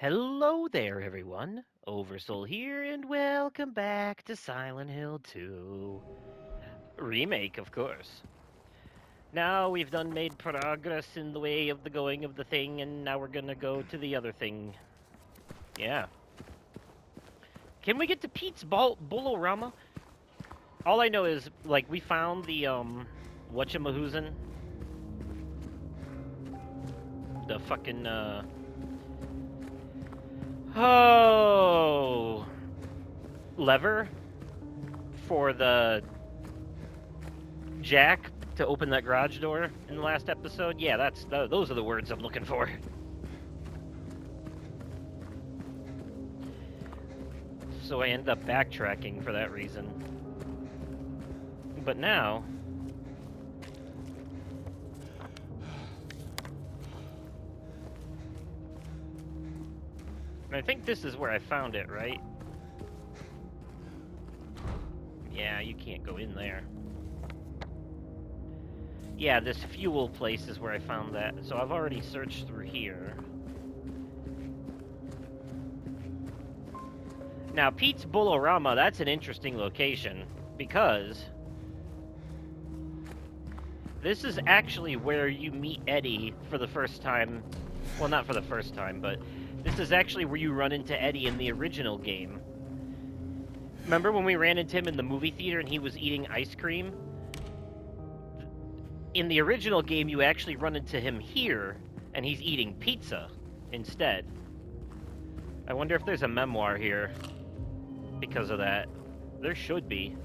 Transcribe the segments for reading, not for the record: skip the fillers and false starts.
Hello there, everyone. Oversoul here, and welcome back to Silent Hill 2. Remake, of course. Now we've done made progress in the way of the going of the thing, and now we're gonna go to the other thing. Yeah. Can we get to Pete's Bolorama? All I know is, like, we found the, whatchamahoosin? The fucking, oh, lever for the jack to open that garage door in the last episode. Yeah, those are the words I'm looking for. So I ended up backtracking for that reason. But now I think this is where I found it, right? Yeah, you can't go in there. Yeah, this fuel place is where I found that. So I've already searched through here. Now, Pete's Bolorama, that's an interesting location because this is actually where you meet Eddie for the first time. Well, not for the first time, but this is actually where you run into Eddie in the original game. Remember when we ran into him in the movie theater and he was eating ice cream? In the original game, you actually run into him here, and he's eating pizza instead. I wonder if there's a memoir here because of that. There should be.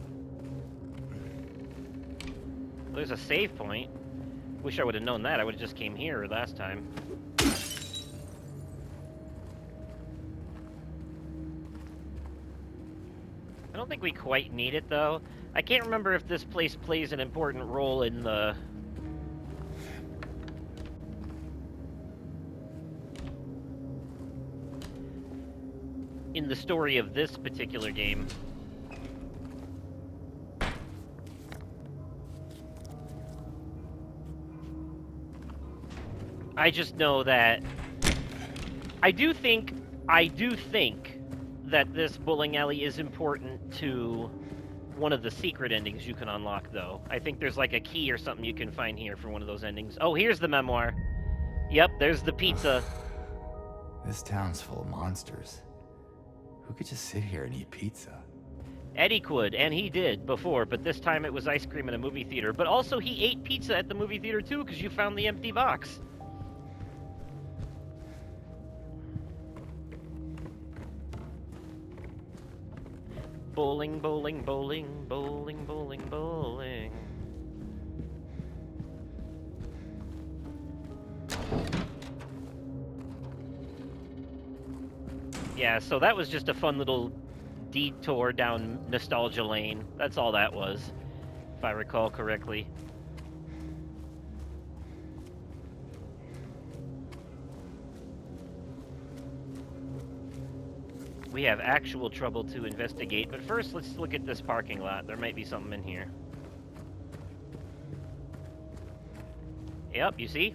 There's a save point. Wish I would have known that. I would have just came here last time. I don't think we quite need it, though. I can't remember if this place plays an important role in the story of this particular game. I just know that I do think that this bowling alley is important to one of the secret endings you can unlock, though. I think there's like a key or something you can find here for one of those endings. Oh, here's the memoir. Yep, there's the pizza. This town's full of monsters. Who could just sit here and eat pizza? Eddie could, and he did before, but this time it was ice cream in a movie theater. But also, he ate pizza at the movie theater too, because you found the empty box. Bowling, bowling, bowling, bowling, bowling, bowling. Yeah, so that was just a fun little detour down nostalgia lane. That's all that was, if I recall correctly. We have actual trouble to investigate, but first let's look at this parking lot. There might be something in here. Yep, you see?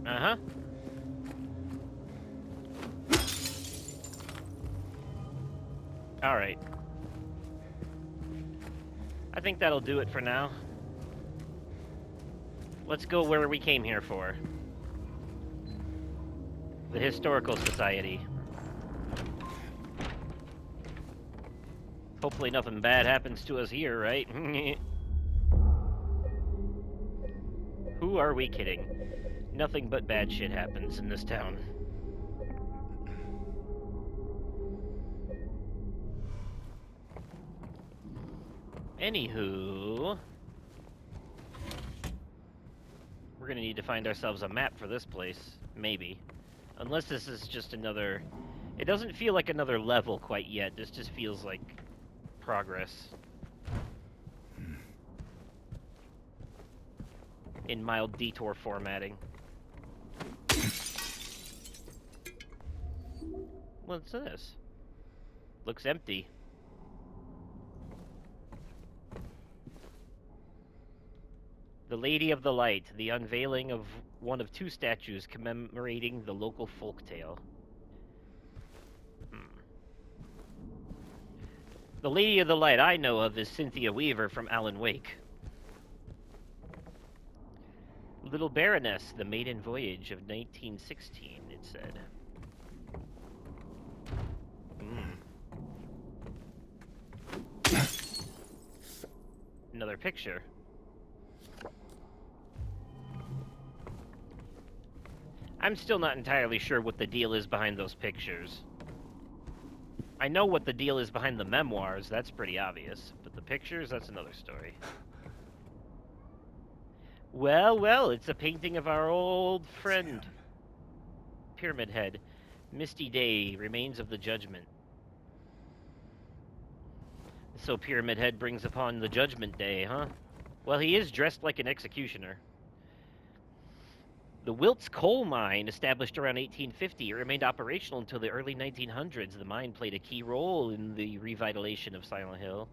Uh-huh. Alright. I think that'll do it for now. Let's go where we came here for. The Historical Society. Hopefully nothing bad happens to us here, right? Who are we kidding? Nothing but bad shit happens in this town. Anywho, we're gonna need to find ourselves a map for this place, maybe. Unless this is just another... It doesn't feel like another level quite yet. This just feels like progress. In mild detour formatting. What's this? Looks empty. The Lady of the Light, the unveiling of one of two statues commemorating the local folktale. Hmm. The Lady of the Light I know of is Cynthia Weaver from Alan Wake. Little Baroness, the maiden voyage of 1916, it said. Hmm. Another picture. I'm still not entirely sure what the deal is behind those pictures. I know what the deal is behind the memoirs, that's pretty obvious. But the pictures, that's another story. Well, well, it's a painting of our old It's him. friend, Pyramid Head. Misty Day, Remains of the Judgment. So Pyramid Head brings upon the Judgment Day, huh? Well, he is dressed like an executioner. The Wilts coal mine, established around 1850, remained operational until the early 1900s. The mine played a key role in the revitalization of Silent Hill.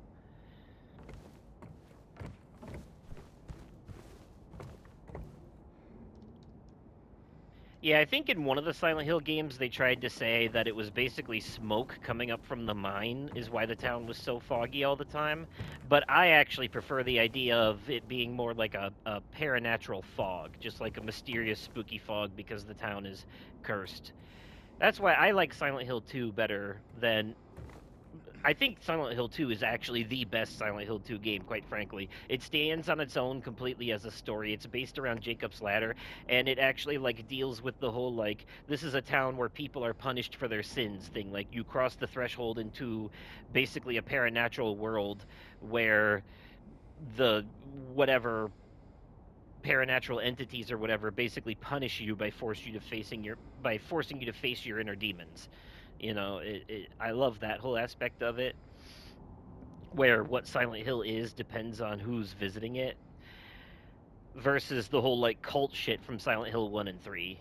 Yeah, I think in one of the Silent Hill games they tried to say that it was basically smoke coming up from the mine is why the town was so foggy all the time. But I actually prefer the idea of it being more like a paranatural fog, just like a mysterious, spooky fog because the town is cursed. That's why I like Silent Hill 2 better than I think Silent Hill 2 is actually the best Silent Hill 2 game, quite frankly. It stands on its own completely as a story. It's based around Jacob's Ladder, and it actually like deals with the whole like this is a town where people are punished for their sins thing. Like you cross the threshold into basically a paranatural world where the whatever paranatural entities or whatever basically punish you by forcing you to face your inner demons. I love that whole aspect of it where what Silent Hill is depends on who's visiting it versus the whole like cult shit from Silent Hill 1 and 3.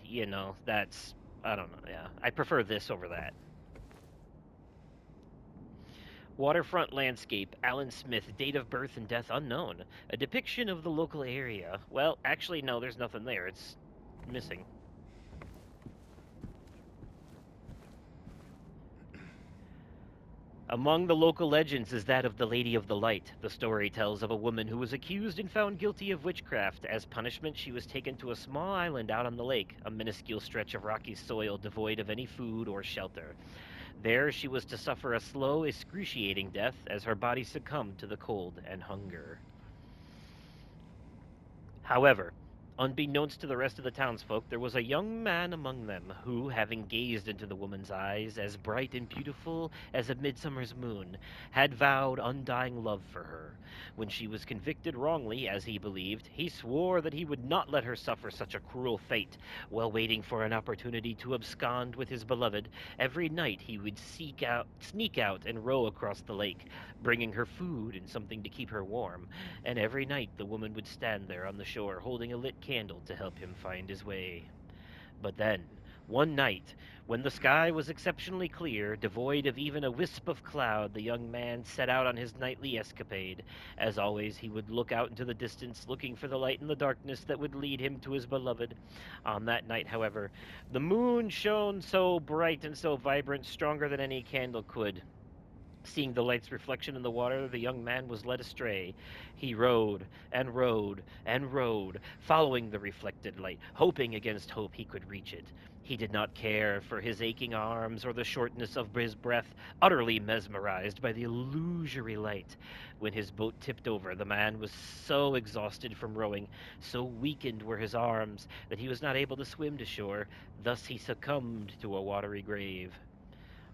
That's I don't know, yeah. I prefer this over that. Waterfront landscape, Alan Smith, date of birth and death unknown. A depiction of the local area. Well, actually no, there's nothing there. It's missing. Among the local legends is that of the Lady of the Light. The story tells of a woman who was accused and found guilty of witchcraft. As punishment, she was taken to a small island out on the lake, a minuscule stretch of rocky soil devoid of any food or shelter. There, she was to suffer a slow, excruciating death as her body succumbed to the cold and hunger. However, unbeknownst to the rest of the townsfolk, there was a young man among them who, having gazed into the woman's eyes, as bright and beautiful as a midsummer's moon, had vowed undying love for her. When she was convicted wrongly, as he believed, he swore that he would not let her suffer such a cruel fate. While waiting for an opportunity to abscond with his beloved, every night he would sneak out and row across the lake, bringing her food and something to keep her warm, and every night the woman would stand there on the shore holding a lit candle to help him find his way. But then, one night, when the sky was exceptionally clear, devoid of even a wisp of cloud, the young man set out on his nightly escapade. As always, he would look out into the distance, looking for the light in the darkness that would lead him to his beloved. On that night, however, the moon shone so bright and so vibrant, stronger than any candle could. Seeing the light's reflection in the water, the young man was led astray. He rowed and rowed and rowed, following the reflected light, hoping against hope he could reach it. He did not care for his aching arms or the shortness of his breath, utterly mesmerized by the illusory light. When his boat tipped over, the man was so exhausted from rowing, so weakened were his arms, that he was not able to swim to shore. Thus he succumbed to a watery grave.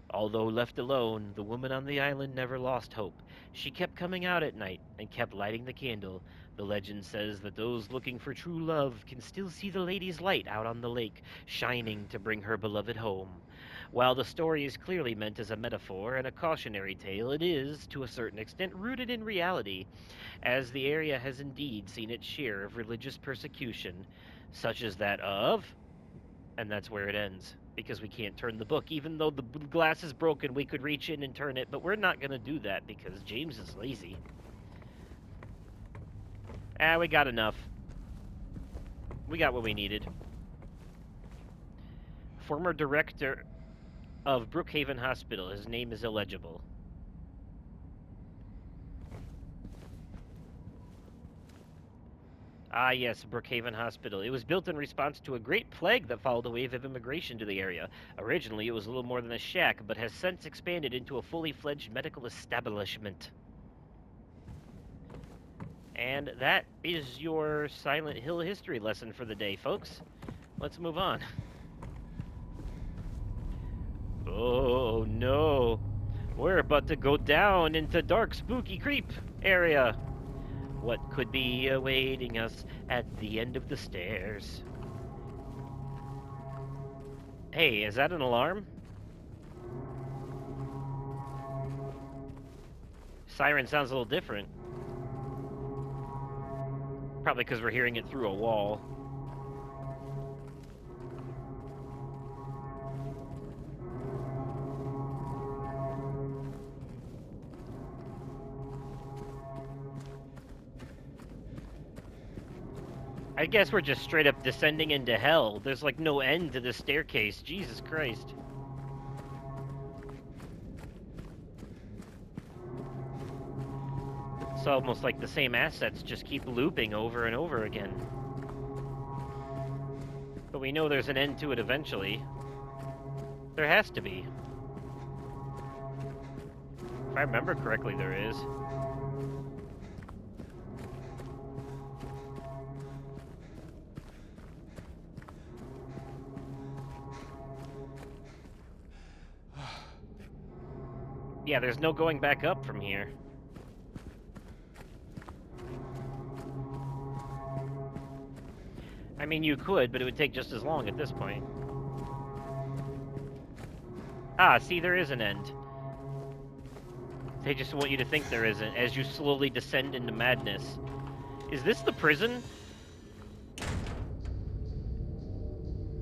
Although left alone, the woman on the island never lost hope. She kept coming out at night and kept lighting the candle. The legend says that those looking for true love can still see the lady's light out on the lake, shining to bring her beloved home. While the story is clearly meant as a metaphor and a cautionary tale, it is, to a certain extent, rooted in reality, as the area has indeed seen its share of religious persecution, such as that of And that's where it ends, because we can't turn the book. Even though the glass is broken, we could reach in and turn it, but we're not going to do that because James is lazy. We got enough. We got what we needed. Former director of Brookhaven Hospital. His name is illegible. Ah, yes, Brookhaven Hospital. It was built in response to a great plague that followed a wave of immigration to the area. Originally, it was a little more than a shack, but has since expanded into a fully fledged medical establishment. And that is your Silent Hill history lesson for the day, folks. Let's move on. Oh, no. We're about to go down into dark, spooky creep area. What could be awaiting us at the end of the stairs? Hey, is that an alarm? Siren sounds a little different. Probably because we're hearing it through a wall. I guess we're just straight up descending into hell. There's like no end to the staircase. Jesus Christ. It's almost like the same assets just keep looping over and over again. But we know there's an end to it eventually. There has to be. If I remember correctly, there is. Yeah, there's no going back up from here. I mean, you could, but it would take just as long at this point. Ah, see, there is an end. They just want you to think there isn't, as you slowly descend into madness. Is this the prison?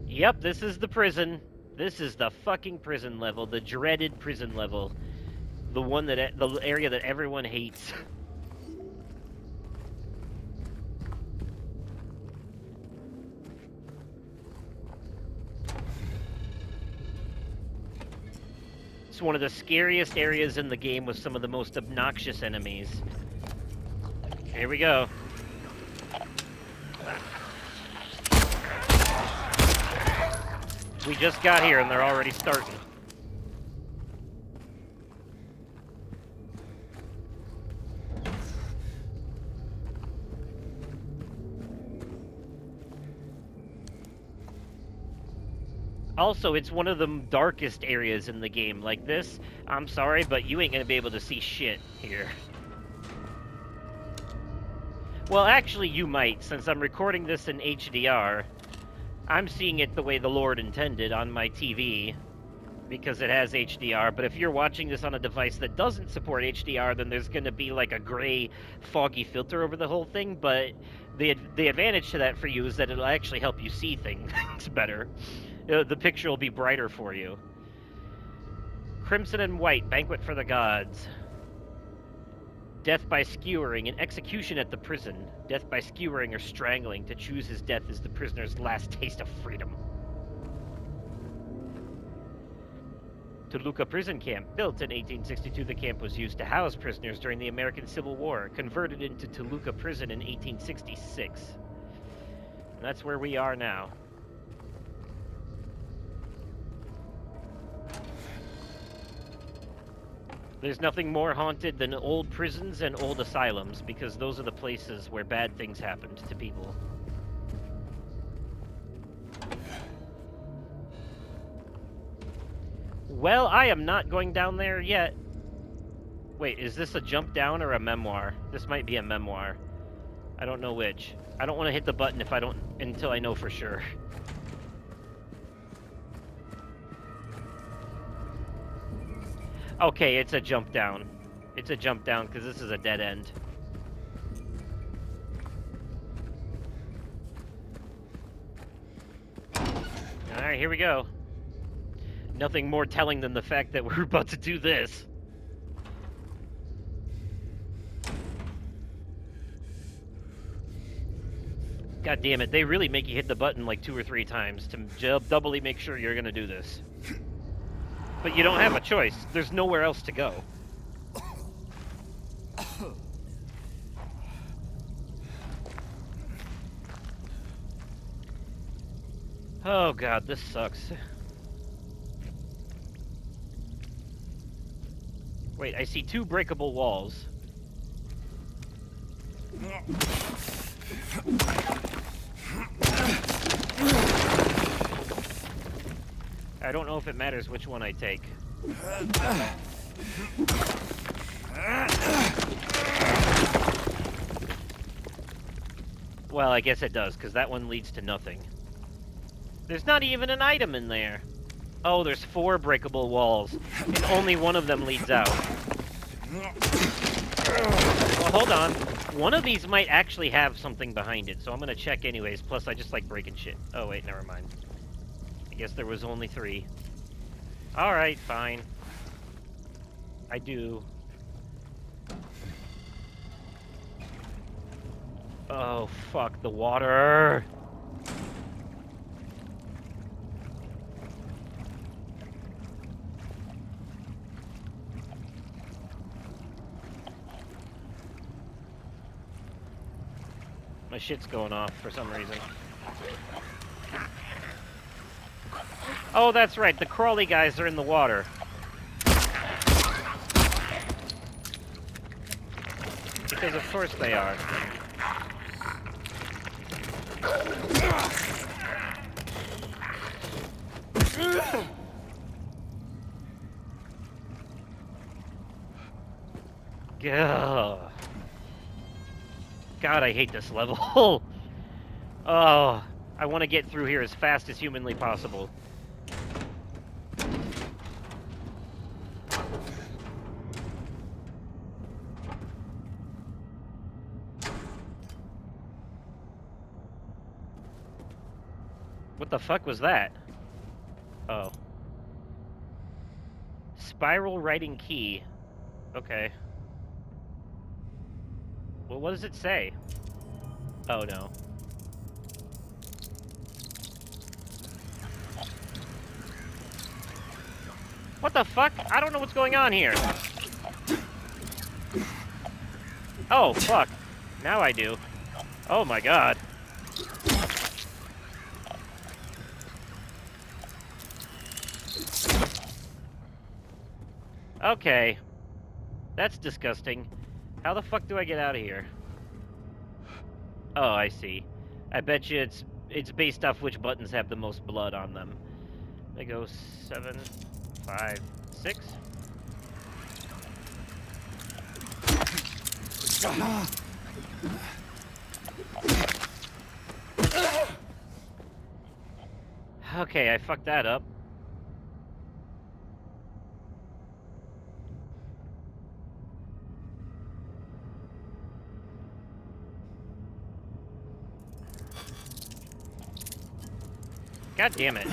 Yep, this is the prison. This is the fucking prison level, the dreaded prison level. The one that, the area that everyone hates. It's one of the scariest areas in the game with some of the most obnoxious enemies. Here we go. We just got here and they're already starting. Also, it's one of the darkest areas in the game. Like this, I'm sorry, but you ain't gonna be able to see shit here. Well, actually, you might, since I'm recording this in HDR. I'm seeing it the way the Lord intended on my TV, because it has HDR, but if you're watching this on a device that doesn't support HDR, then there's gonna be like a gray, foggy filter over the whole thing, but the advantage to that for you is that it'll actually help you see things better. The picture will be brighter for you. Crimson and White, Banquet for the Gods. Death by skewering, an execution at the prison. Death by skewering or strangling. To choose his death is the prisoner's last taste of freedom. Toluca Prison Camp. Built in 1862, the camp was used to house prisoners during the American Civil War. Converted into Toluca Prison in 1866. And that's where we are now. There's nothing more haunted than old prisons and old asylums, because those are the places where bad things happened to people. Well, I am not going down there yet. Wait, is this a jump down or a memoir? This might be a memoir. I don't know which. I don't want to hit the button if I don't, until I know for sure. Okay, it's a jump down. It's a jump down because this is a dead end. Alright. Alright, here we go. Nothing more telling than the fact that we're about to do this. God damn it, they really make you hit the button like 2 or 3 times to doubly make sure you're gonna do this. But you don't have a choice. There's nowhere else to go. Oh god, this sucks. Wait, I see 2 breakable walls. I don't know if it matters which one I take. Well, I guess it does, because that one leads to nothing. There's not even an item in there. Oh, there's 4 breakable walls, and only one of them leads out. Well, hold on. One of these might actually have something behind it, so I'm gonna check anyways, plus I just like breaking shit. Oh, wait, never mind. I guess there was only 3. Alright, fine. I do. Oh, fuck, the water! My shit's going off for some reason. Oh, that's right, the crawly guys are in the water. Because of course they are. Gah. God, I hate this level. Oh, I want to get through here as fast as humanly possible. What the fuck was that? Oh. Spiral writing key. Okay. Well, what does it say? Oh, no. What the fuck? I don't know what's going on here. Oh, fuck. Now I do. Oh my god. Okay. That's disgusting. How the fuck do I get out of here? Oh, I see. I bet you it's based off which buttons have the most blood on them. I go 7, 5, 6. Okay, I fucked that up. God damn it.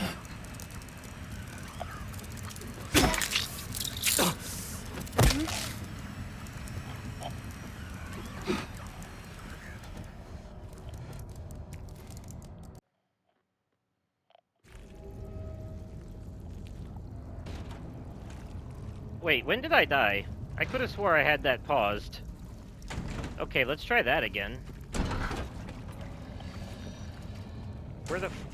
Wait, when did I die? I could have swore I had that paused. Okay, let's try that again. Where the f-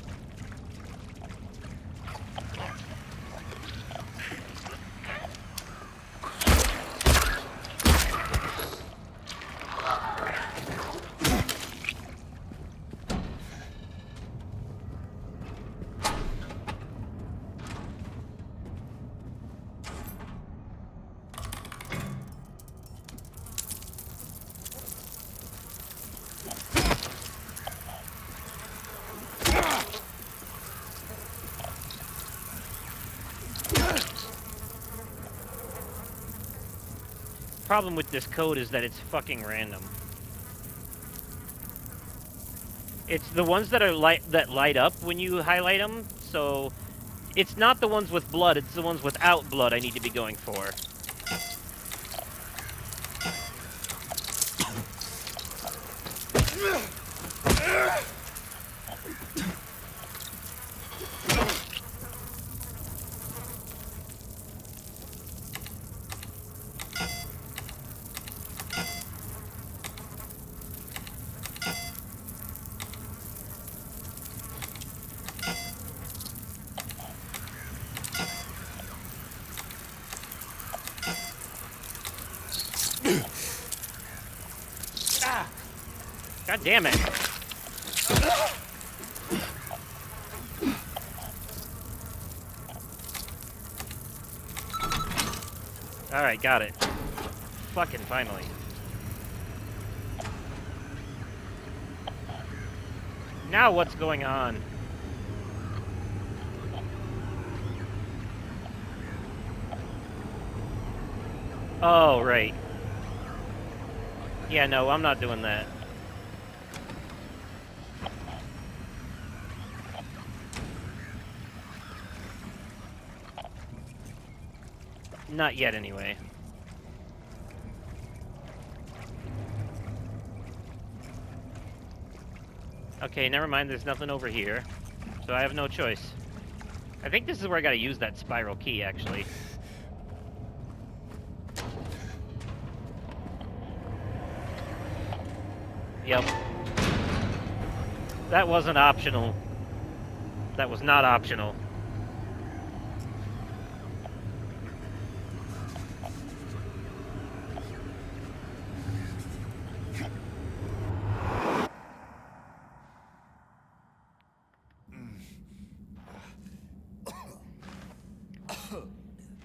Problem with this code is that it's fucking random. It's the ones that are that light up when you highlight them, so It's not the ones with blood, it's the ones without blood I need to be going for. God damn it. Alright, got it. Fucking finally. Now what's going on? Oh, right. Yeah, no, I'm not doing that. Not yet, anyway. Okay, never mind, there's nothing over here. So I have no choice. I think this is where I gotta use that spiral key, actually. Yep. That wasn't optional. That was not optional.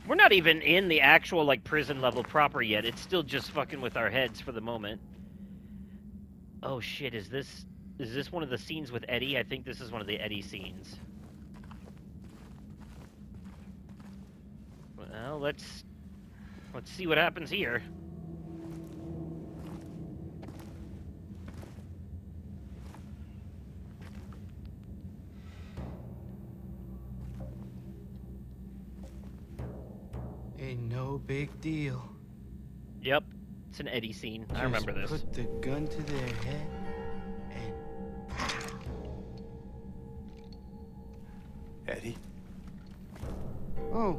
We're not even in the actual, like, prison level proper yet. It's still just fucking with our heads for the moment. Oh shit, is this one of the scenes with Eddie? I think this is one of the Eddie scenes. Well, let's see what happens here. Ain't no big deal. Yep, it's an Eddie scene. I remember this. Put the gun to their head and Eddie? oh,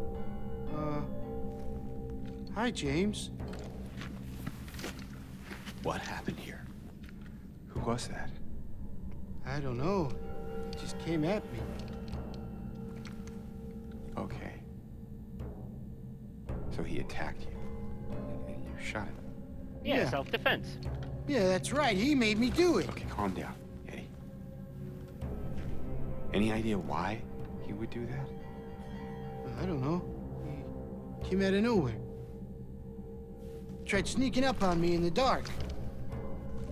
hi James. What happened here? Who was that? I don't know. It just came at me. Okay. So he attacked you, and you shot him. Yeah, Yeah. self-defense. Yeah, that's right. He made me do it. Okay, calm down, Eddie. Any idea why he would do that? I don't know. He came out of nowhere. Tried sneaking up on me in the dark.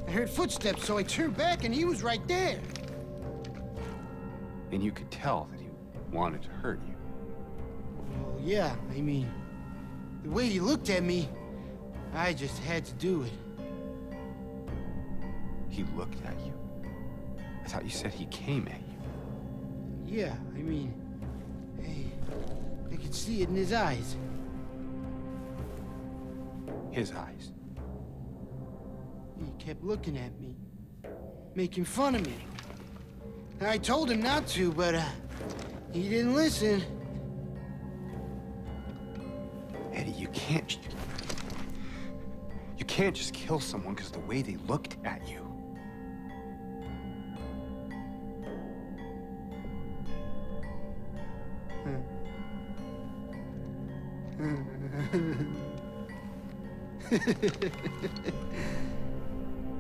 I heard footsteps, so I turned back and he was right there. And you could tell that he wanted to hurt you. Well, yeah, I mean, the way he looked at me, I just had to do it. He looked at you? I thought you said he came at you. Yeah, I mean, I could see it in his eyes. His eyes. He kept looking at me, making fun of me. I told him not to, but he didn't listen. Eddie, you can't just kill someone because of the way they looked at you.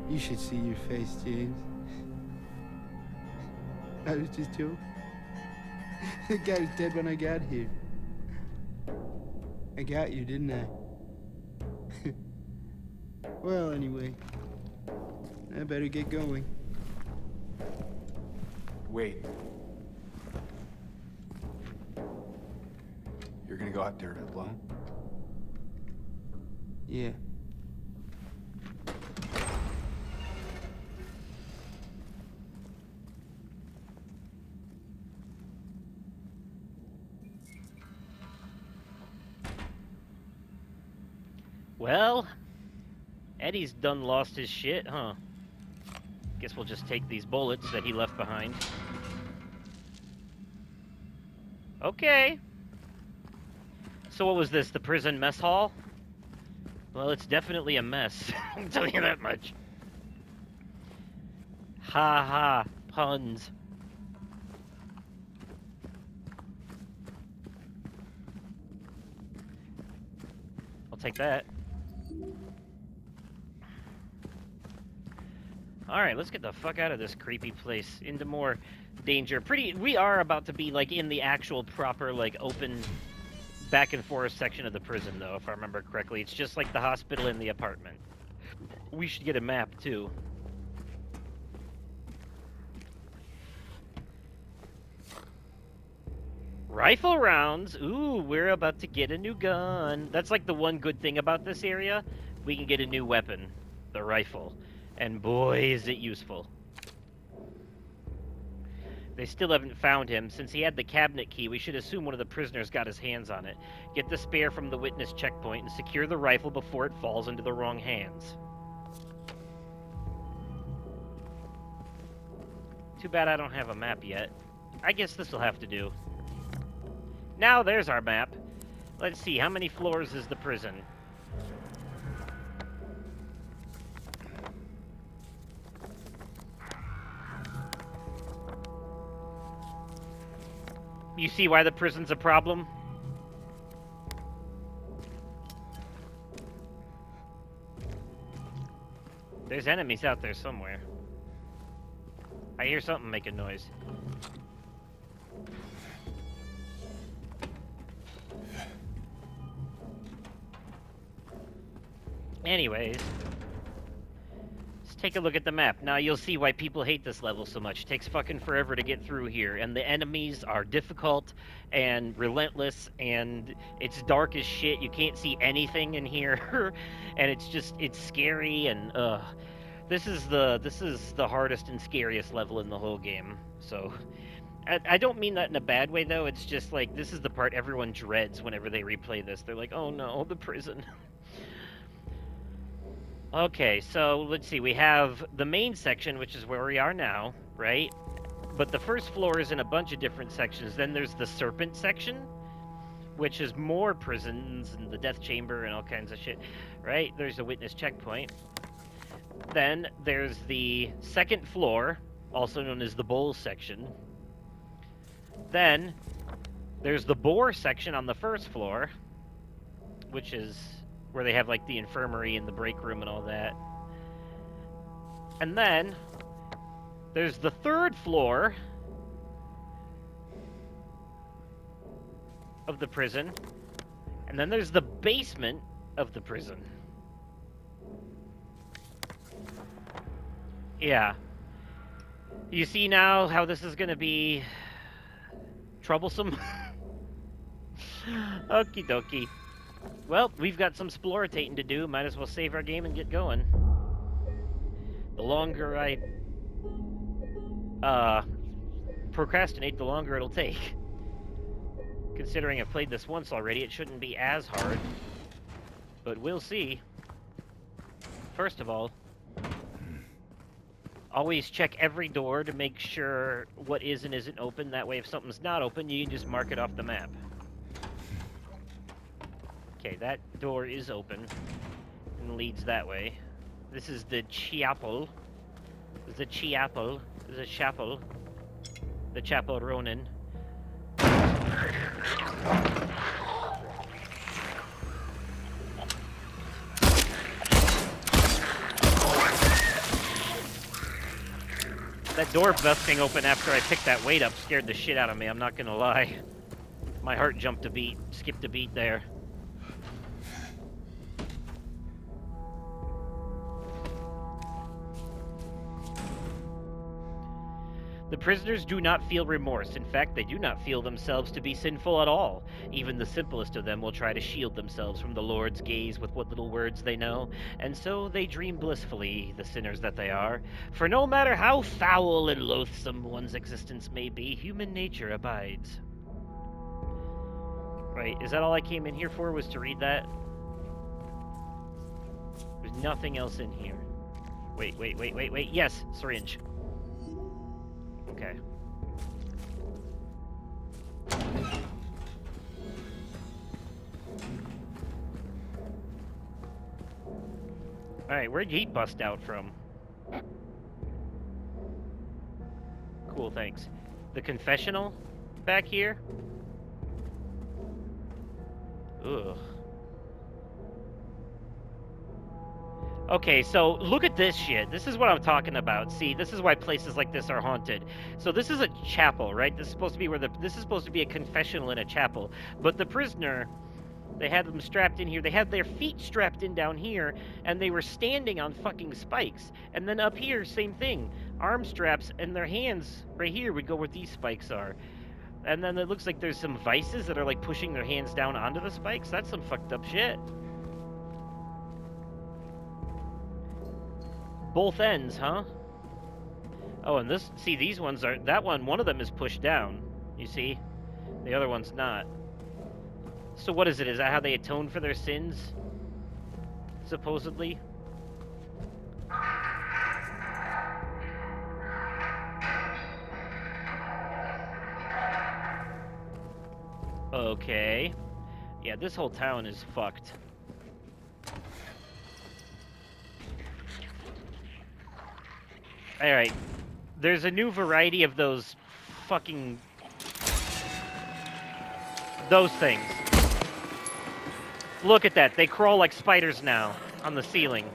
You should see your face, James. I was just joking. The guy was dead when I got here. I got you, didn't I? Well, anyway, I better get going. Wait. You're gonna go out there alone? Yeah. Well, Eddie's done lost his shit, huh? Guess we'll just take these bullets that he left behind. Okay. So what was this, the prison mess hall? Well, it's definitely a mess. I'll tell you that much. Ha ha, puns. I'll take that. Alright, let's get the fuck out of this creepy place into more danger. We are about to be, like, in the actual proper, like, open back and forth section of the prison, though, if I remember correctly. It's just like the hospital and the apartment. We should get a map, too. Rifle rounds. Ooh, we're about to get a new gun. That's like the one good thing about this area. We can get a new weapon, the rifle. And boy, is it useful. They still haven't found him. Since he had the cabinet key, we should assume one of the prisoners got his hands on it. Get the spare from the witness checkpoint and secure the rifle before it falls into the wrong hands. Too bad I don't have a map yet. I guess this will have to do. Now there's our map. Let's see, how many floors is the prison? You see why the prison's a problem? There's enemies out there somewhere. I hear something making noise. Anyways, let's take a look at the map. Now you'll see why people hate this level so much. It takes fucking forever to get through here, and the enemies are difficult and relentless, and it's dark as shit. You can't see anything in here, and it's scary, and this is the hardest and scariest level in the whole game. So I don't mean that in a bad way, though. It's just like, this is the part everyone dreads whenever they replay this. They're like, oh no, the prison. Okay, so let's see. We have the main section, which is where we are now, right? But the first floor is in a bunch of different sections. Then there's the serpent section, which is more prisons and the death chamber and all kinds of shit, right? There's a witness checkpoint. Then there's the second floor, also known as the bowl section. Then there's the boar section on the first floor, which is where they have, like, the infirmary and the break room and all that. And then there's the third floor of the prison. And then there's the basement of the prison. Yeah. You see now how this is gonna be troublesome? Okie dokie. Well, we've got some sploritating to do. Might as well save our game and get going. The longer I procrastinate, the longer it'll take. Considering I've played this once already, it shouldn't be as hard. But we'll see. First of all, always check every door to make sure what is and isn't open. That way, if something's not open, you can just mark it off the map. Okay, that door is open and leads that way. This is the chapel. The chapel. The chapel. The chapel Ronin. That door busting open after I picked that weight up scared the shit out of me, I'm not gonna lie. My heart jumped a beat, skipped a beat there. The prisoners do not feel remorse. In fact, they do not feel themselves to be sinful at all. Even the simplest of them will try to shield themselves from the Lord's gaze with what little words they know, and so they dream blissfully, the sinners that they are. For no matter how foul and loathsome one's existence may be, human nature abides. Right, is that all I came in here for, was to read that? nothing else in here. Wait. Yes, syringe. Okay. Alright, where'd he bust out from? Cool, thanks. The confessional back here? Ugh. Okay, so look at this shit. This is what I'm talking about. See, this is why places like this are haunted. So this is a chapel, right? This is supposed to be this is supposed to be a confessional in a chapel. But the prisoner, they had them strapped in here. They had their feet strapped in down here, and they were standing on fucking spikes. And then up here, same thing. Arm straps, and their hands right here would go where these spikes are. And then it looks like there's some vices that are like pushing their hands down onto the spikes. That's some fucked up shit. Both ends, huh? Oh, and this, see, these ones are, one of them is pushed down, you see? The other one's not. So what is it? Is that how they atone for their sins? Supposedly? Okay. Yeah, this whole town is fucked. Alright. There's a new variety of those fucking... those things. Look at that. They crawl like spiders now on the ceiling.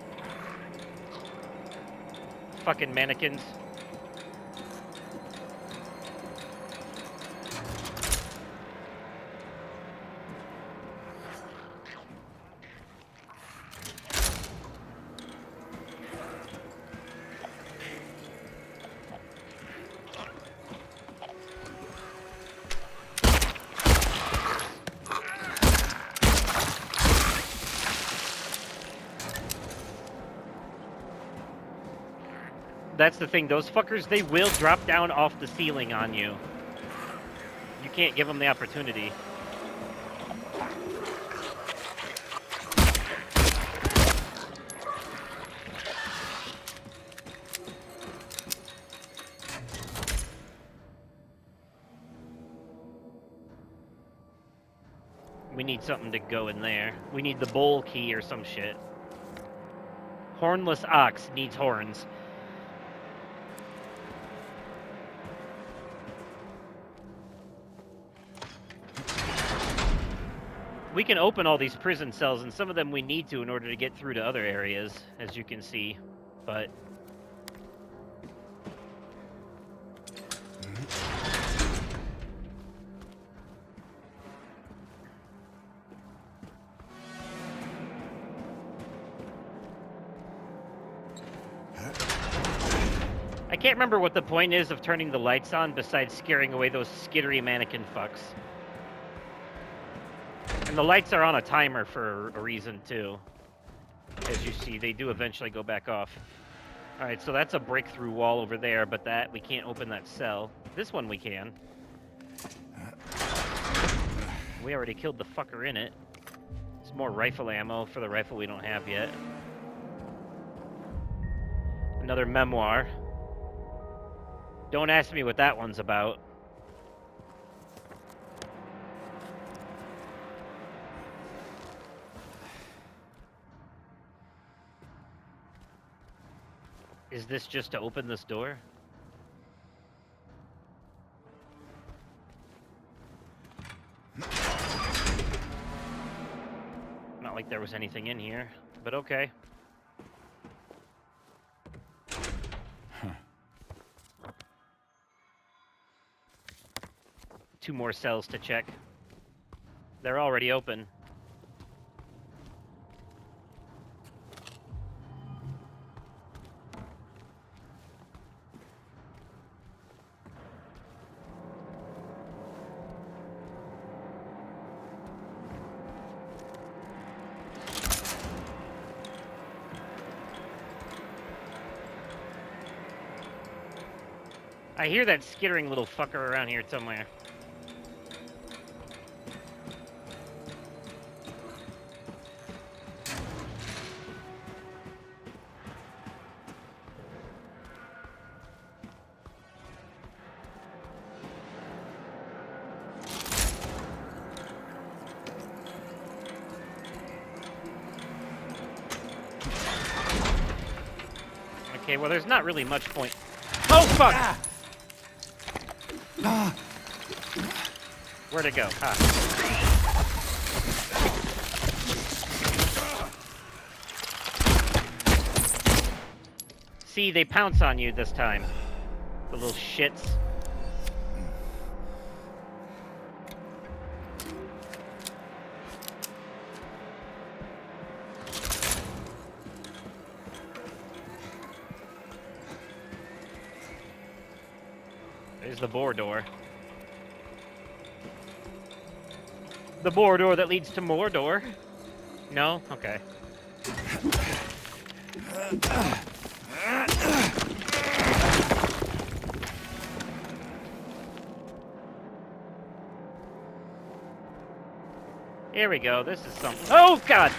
Fucking mannequins. That's the thing. Those fuckers, they will drop down off the ceiling on you. You can't give them the opportunity. We need something to go in there. We need the bowl key or some shit. Hornless ox needs horns. We can open all these prison cells, and some of them we need to in order to get through to other areas, as you can see. But... I can't remember what the point is of turning the lights on besides scaring away those skittery mannequin fucks. And the lights are on a timer for a reason, too. As you see, they do eventually go back off. Alright, so that's a breakthrough wall over there, but that, we can't open that cell. This one we can. We already killed the fucker in it. There's more rifle ammo for the rifle we don't have yet. Another memoir. Don't ask me what that one's about. Is this just to open this door? Not like there was anything in here, but okay. Two more cells to check. They're already open. I hear that skittering little fucker around here somewhere. Okay, well, there's not really much point. Oh, fuck! Where'd it go? Ah. See, they pounce on you this time. The little shits. There's the boar door. The boar door that leads to more door. No? Okay. Here we go. This is something. Oh, God!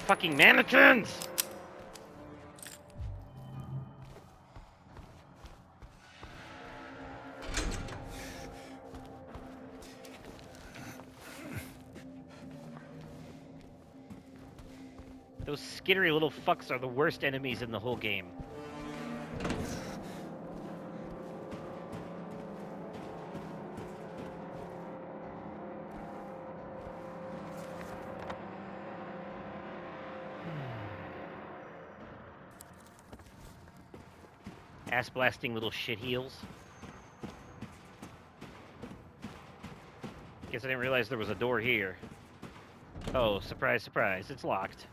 Fucking mannequins! Those skittery little fucks are the worst enemies in the whole game. Ass-blasting little shitheels. Guess I didn't realize there was a door here. Oh, surprise, surprise, it's locked.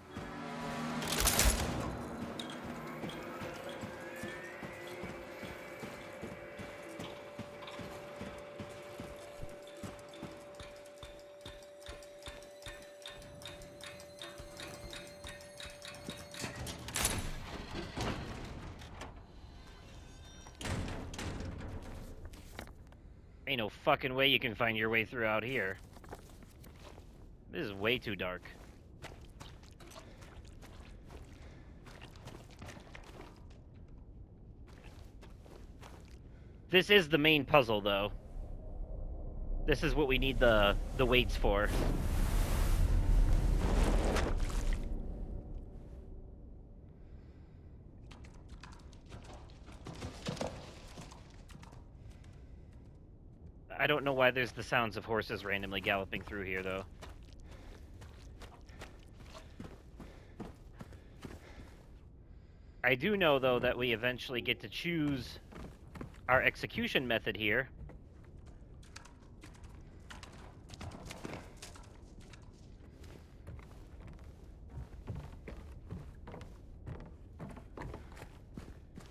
Ain't no fucking way you can find your way through out here. This is way too dark. This is the main puzzle, though. This is what we need the weights for. I don't know why there's the sounds of horses randomly galloping through here, though. I do know, though, that we eventually get to choose our execution method here.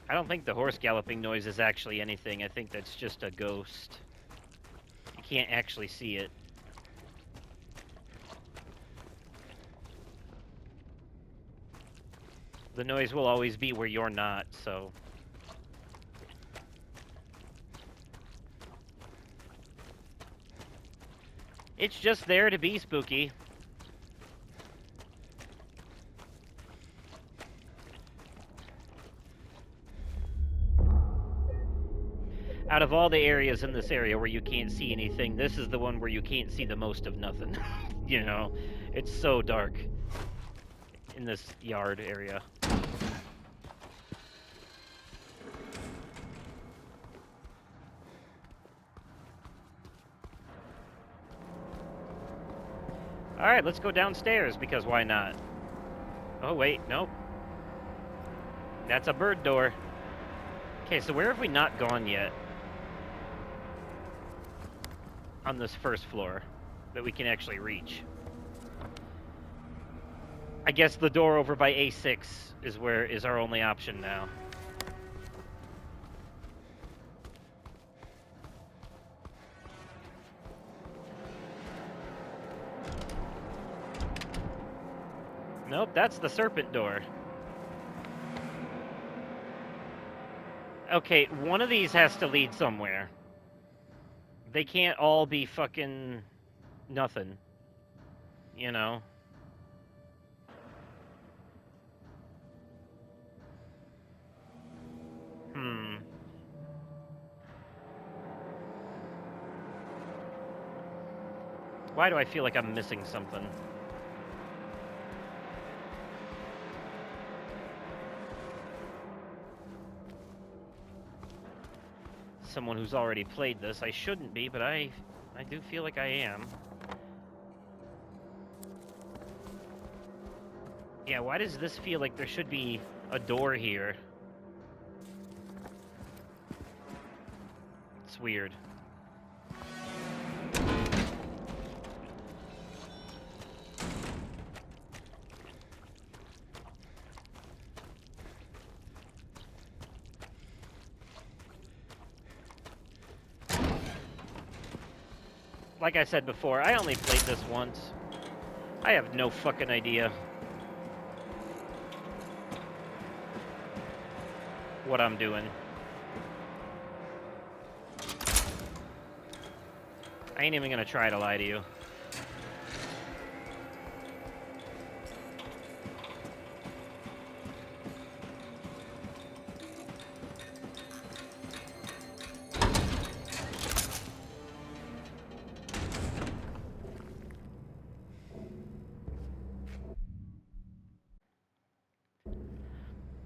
I don't think the horse galloping noise is actually anything. I think that's just a ghost. You can't actually see it. The noise will always be where you're not, so... It's just there to be spooky. Out of all the areas in this area where you can't see anything, this is the one where you can't see the most of nothing. You know? It's so dark in this yard area. Alright, let's go downstairs, because why not? Oh, wait, nope. That's a bird door. Okay, so where have we not gone yet? On this first floor that we can actually reach. I guess the door over by A6 is our only option now. Nope, that's the serpent door. Okay, one of these has to lead somewhere. They can't all be fucking nothing. You know? Why do I feel like I'm missing something? someone who's already played this. I shouldn't be, but I do feel like I am. Yeah, why does this feel like there should be a door here? It's weird. Like I said before, I only played this once. I have no fucking idea what I'm doing. I ain't even gonna try to lie to you.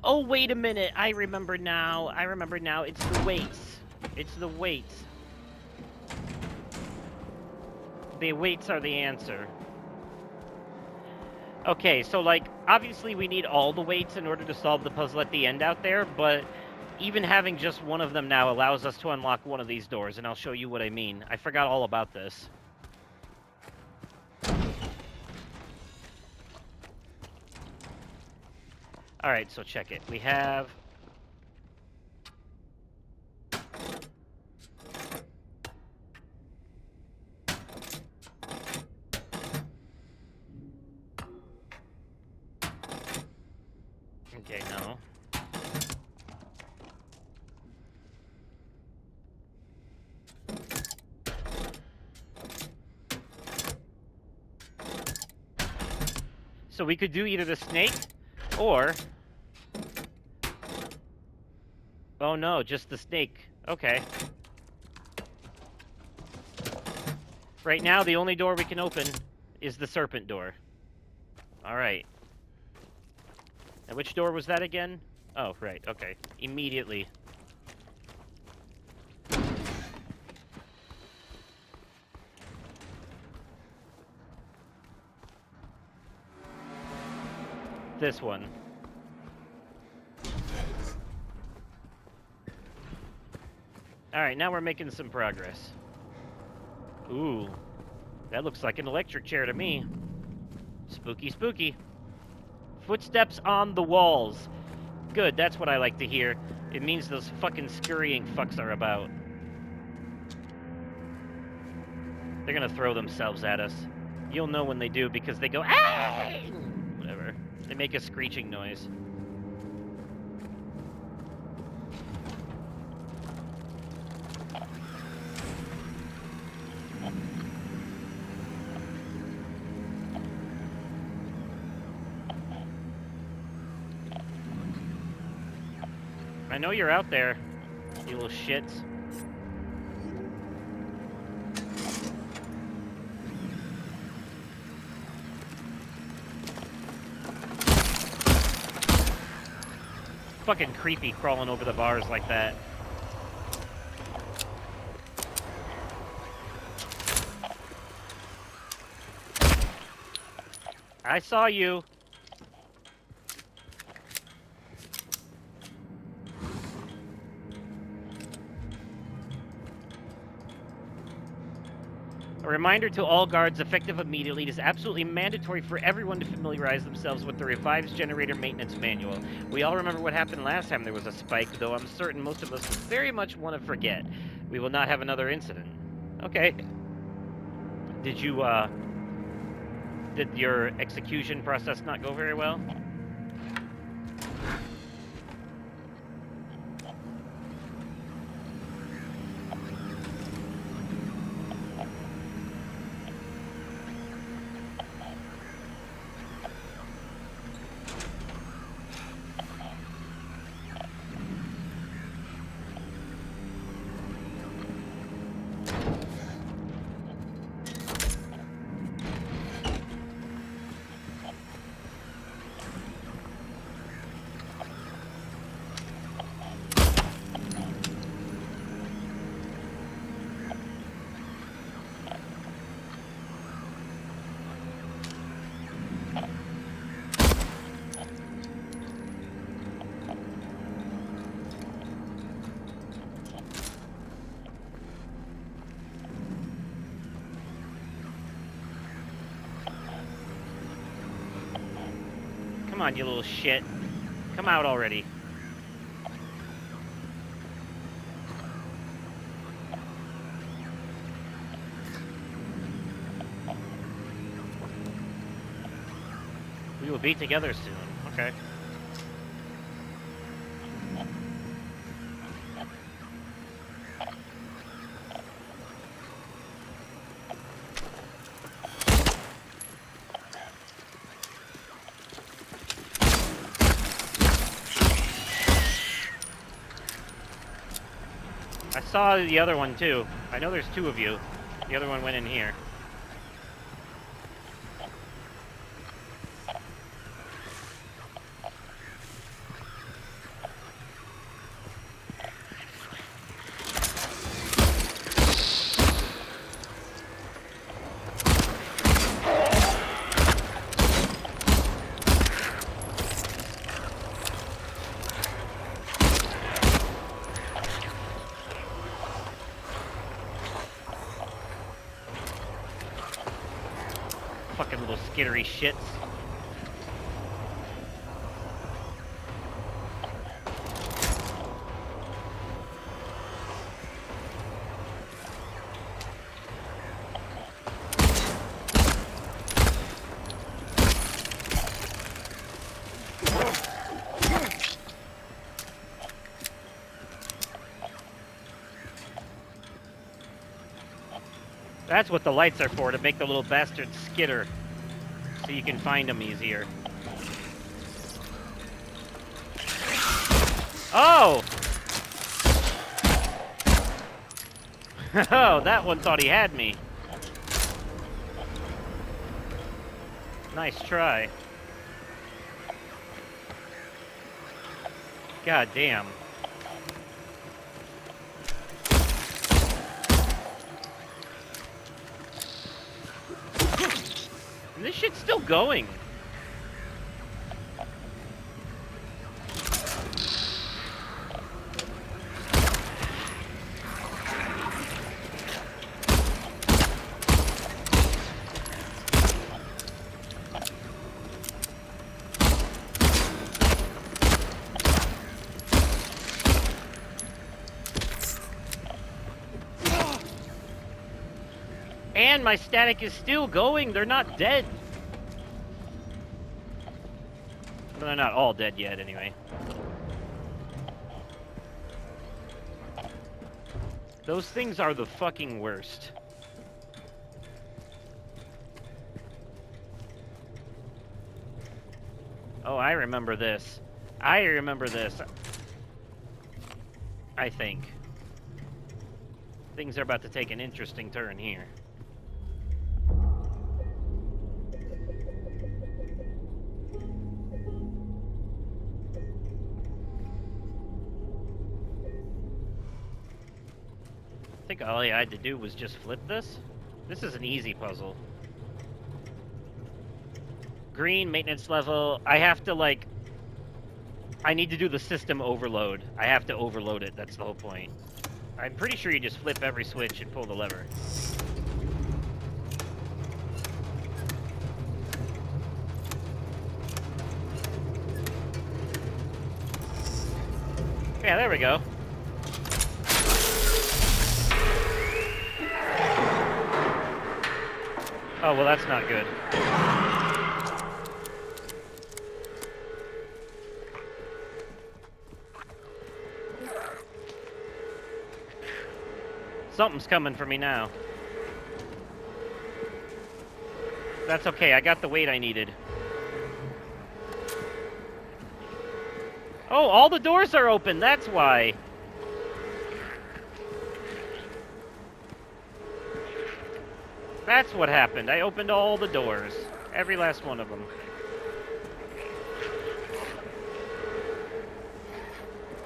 Oh, wait a minute. I remember now. I remember now. It's the weights. It's the weights. The weights are the answer. Okay, so, like, obviously we need all the weights in order to solve the puzzle at the end out there, but even having just one of them now allows us to unlock one of these doors, and I'll show you what I mean. I forgot all about this. Alright, so check it. We have... Okay, no. So we could do either the snake, or... Oh no, just the snake. Okay. Right now, the only door we can open is the serpent door. Alright. And which door was that again? Oh, right, okay. Immediately. This one. Alright, now we're making some progress. Ooh. That looks like an electric chair to me. Spooky, spooky. Footsteps on the walls. Good, that's what I like to hear. It means those fucking scurrying fucks are about. They're gonna throw themselves at us. You'll know when they do because they go, ah! Whatever. They make a screeching noise. I know you're out there, you little shits. Fucking creepy crawling over the bars like that. I saw you. A reminder to all guards, effective immediately. It is absolutely mandatory for everyone to familiarize themselves with the Revives Generator Maintenance Manual. We all remember what happened last time there was a spike, though I'm certain most of us very much want to forget. We will not have another incident. Okay. Did you, did your execution process not go very well? on, you little shit. Come out already. We will be together soon. Okay. I saw the other one too. I know there's two of you. The other one went in here. Fucking little skittery shits. That's what the lights are for, to make the little bastards skitter. So you can find them easier. Oh! Oh, that one thought he had me. Nice try. God damn. And this shit's still going. And my static is still going. They're not dead. Well, they're not all dead yet, anyway. Those things are the fucking worst. Oh, I remember this. I remember this. I think. Things are about to take an interesting turn here. I think all I had to do was just flip this. This is an easy puzzle. Green, maintenance level. I have to, like... I need to do the system overload. I have to overload it. That's the whole point. I'm pretty sure you just flip every switch and pull the lever. Yeah, there we go. Oh, well, that's not good. Something's coming for me now. That's okay, I got the weight I needed. Oh, all the doors are open, that's why. That's what happened. I opened all the doors. Every last one of them.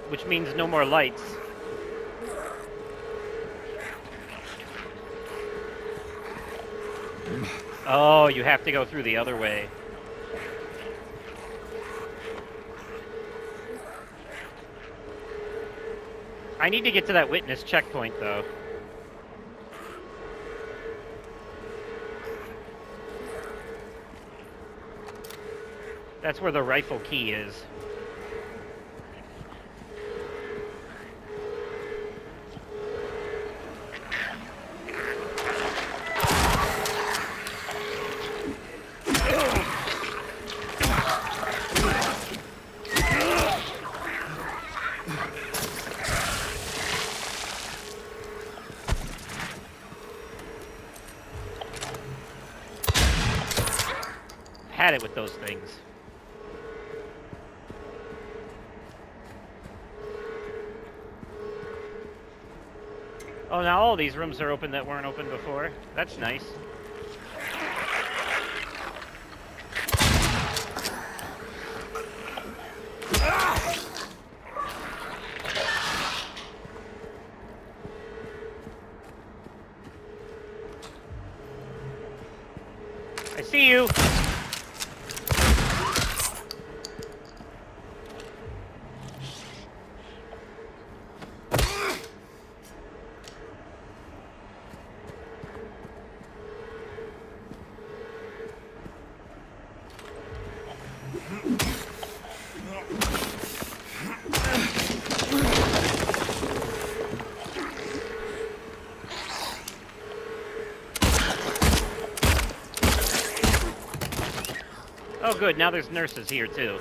Which means no more lights. Oh, you have to go through the other way. I need to get to that witness checkpoint, though. That's where the rifle key is. Had it with those things. Oh, now all these rooms are open that weren't open before. That's nice. I see you. Oh, good. Now there's nurses here, too.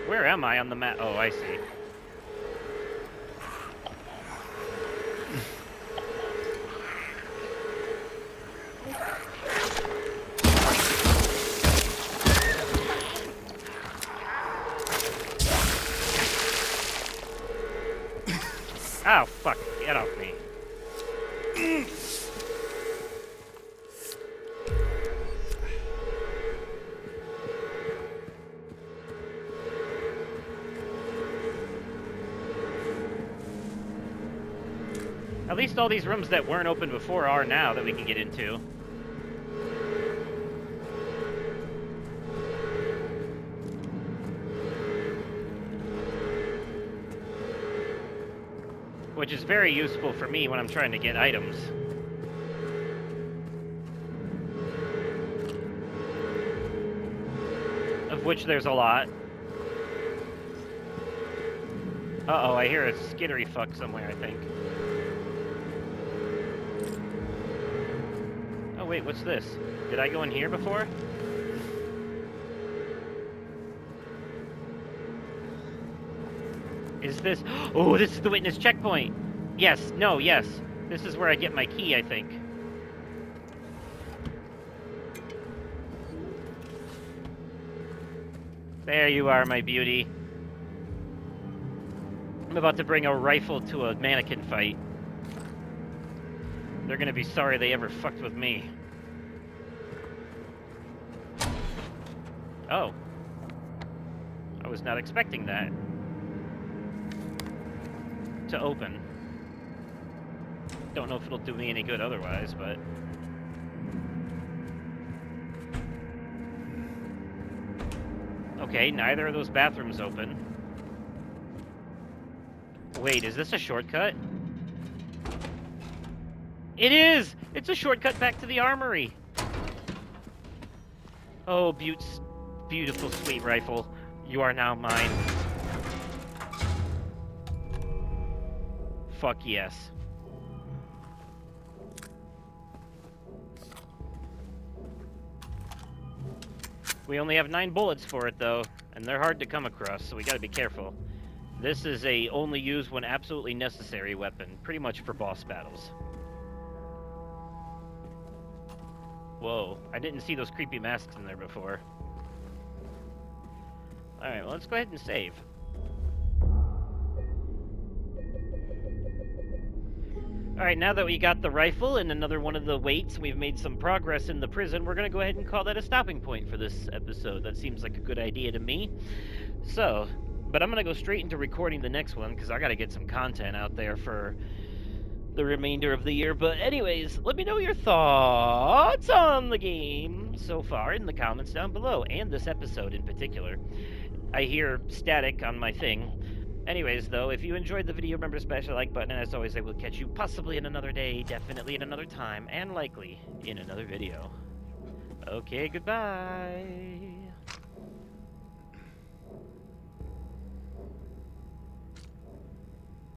Where am I on the map? Oh, I see. Oh, fuck. Get off me. At least all these rooms that weren't open before are now that we can get into. Which is very useful for me when I'm trying to get items. Of which there's a lot. Uh-oh, I hear a skittery fuck somewhere, I think. Oh, wait, what's this? Did I go in here before? Is this... Oh, this is the witness checkpoint! Yes, no, yes. This is where I get my key, I think. There you are, my beauty. I'm about to bring a rifle to a mannequin fight. They're gonna be sorry they ever fucked with me. Oh. I was not expecting that. To open. Don't know if it'll do me any good otherwise, but... Okay, neither of those bathrooms open. Wait, is this a shortcut? It is! It's a shortcut back to the armory! Oh, Butte's beautiful, sweet rifle. You are now mine. Fuck yes. We only have 9 bullets for it, though, and they're hard to come across, so we gotta be careful. This is a only use when absolutely necessary weapon, pretty much for boss battles. Whoa, I didn't see those creepy masks in there before. Alright, well, let's go ahead and save. Alright, now that we got the rifle and another one of the weights, we've made some progress in the prison, we're gonna go ahead and call that a stopping point for this episode. That seems like a good idea to me. So, but I'm gonna go straight into recording the next one, because I gotta get some content out there for the remainder of the year. But anyways, let me know your thoughts on the game so far in the comments down below, and this episode in particular. I hear static on my thing. Anyways, though, if you enjoyed the video, remember to smash the like button, and as always, I will catch you possibly in another day, definitely in another time, and likely in another video. Okay, goodbye.